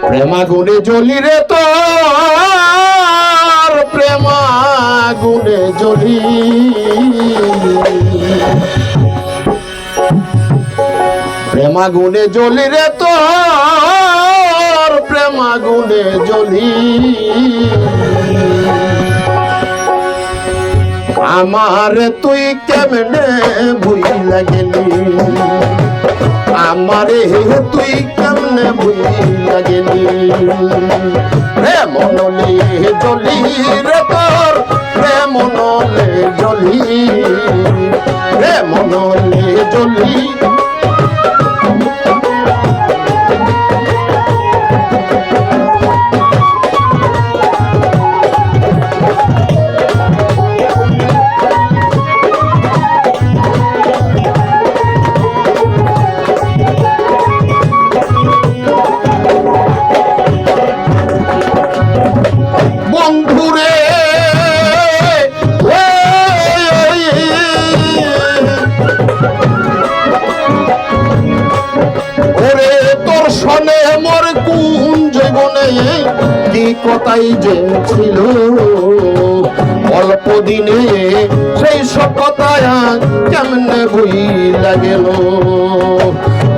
প্রেমাগুনে জ্বলি রে তোর প্রেমাগুনে জ্বলি প্রেমাগুনে জ্বলি রে তোর প্রেমাগুনে জ্বলি আমার তুই কেমনে ভুইলা গেলি আমারে তুই কেমনে ভুইলা গেলি রে মনলে জ্বলি রে তোর রে মনলে জ্বলি রে মনলে জ্বলি বন্ধুরে ওরে তোর সনে মোর কোন জীবনে কি কথাই যে ছিল অল্প দিনে সেই সব কথা কেমনে ভুইলা গেল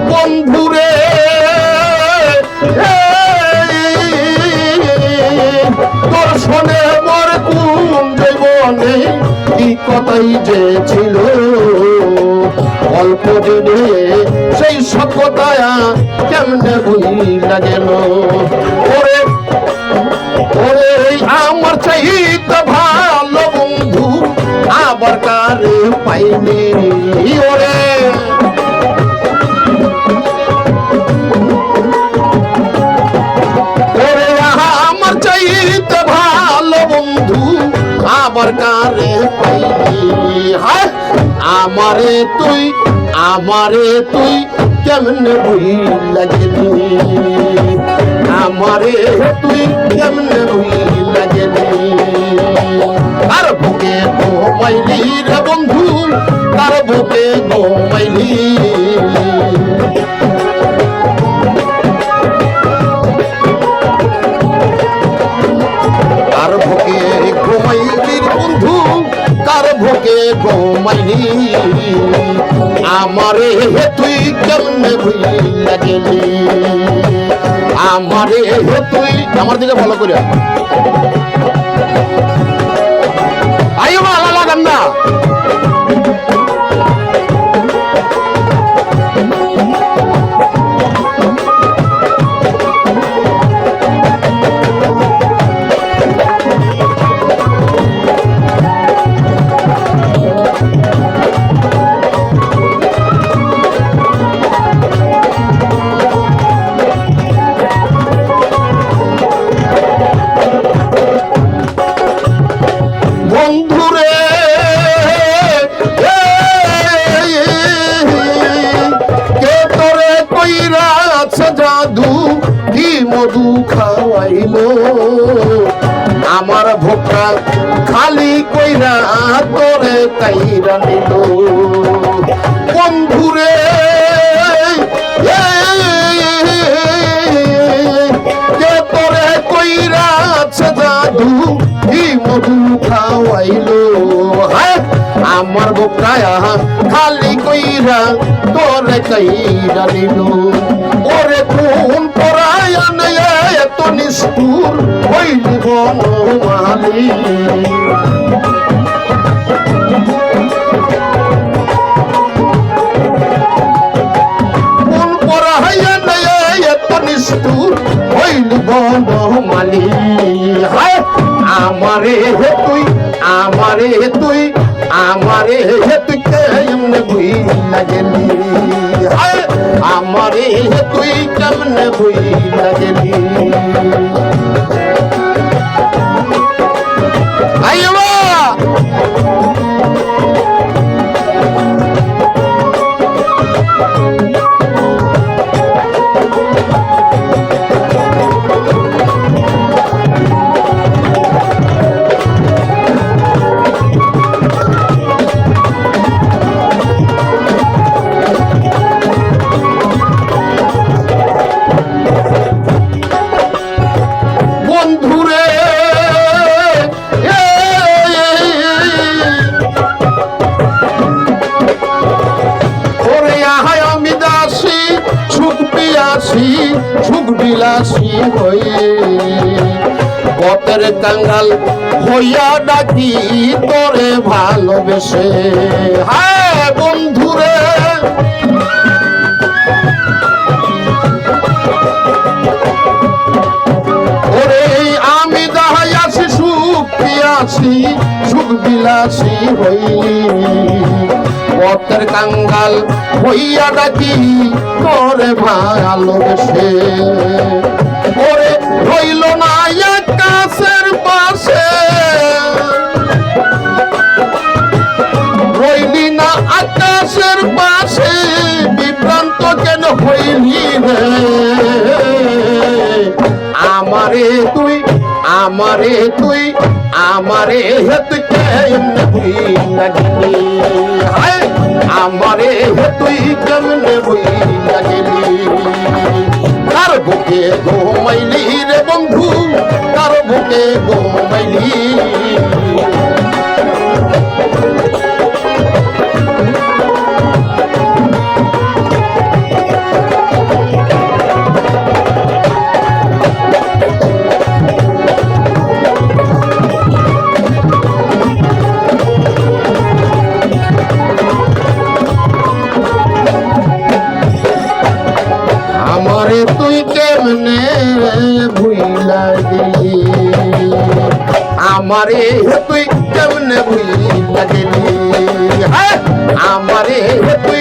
বন্ধুরে তোর শোনে মোর কোন জীবনে কি কথাই যে ছিল অল্প দিনে সেই সব কথা কেমনে ভুইলা গেল ওরে ওরে আমার চাইতে ভালো বন্ধু আবার কারে পাইনি ওরে আবার কারে পাইনি হায় আমারে তুই কেমনে ভুইলা গেলি আমারে তুই কেমনে ভুইলা গেলি তার বুকে ঘুমাইলি রে বন্ধু তার বুকে ঘুমাইলি তার বুকে ঘুমাইলি বন্ধু তার বুকে ঘুমাইলি আমারে তুই কেমনে ভুইলা গেলি আমারে তুই আমার দিকে ভালো করে আইও ভালো লাগান না বন্ধুরে কে তোরে কইরাছে জাদু কি মধু খাওয়াইলো আমার ভোকা খালি কইরা তোরে কাইরা নিল বন্ধুরে কে তোরে কইরাছে জাদু কি মধু খাওয়াইলো আমার বোকায়া খালি কইরা তোরে কাইরা নিল ওরে কোন পরায়া নেয় এত নিষ্ঠুর হইলি বনমালী কোন পরায়া নেয় এত নিষ্ঠুর হইলি বনমালী হায় আমারে তুই কেমনে ভুইলা গেলি আমারে তুই কেমনে ভুইলা গেলি আইবা বিলাসী হই পথের কাঙ্গাল হইয়া ডাকি তোরে ভালোবেসে। হ্যাঁ বন্ধুরে ওরে আমি যাহাই আছি সুখ পিয়াসি সুখ বিলাসী হই পথের কাঙ্গাল হইয়া ডাকি তোরে ভালোবেসে। ওরে রইল না আকাশের পাশে রইলি না আকাশের পাশে বিভ্রান্ত কেন হইলি রে আমারে তুই আমারে তুই আমারে হেতু কেমনে ভুইলা গেলি। হায় আমারে তুই কেমনে ভুইলা গেলি। কার বুকে ঘুমাইলি রে বন্ধু কার বুকে ঘুমাইলি। আমারে তুই কেমনে ভুইলা গেলি আমারে তুই কেমনে ভুইলা গেলি। আমারে তুই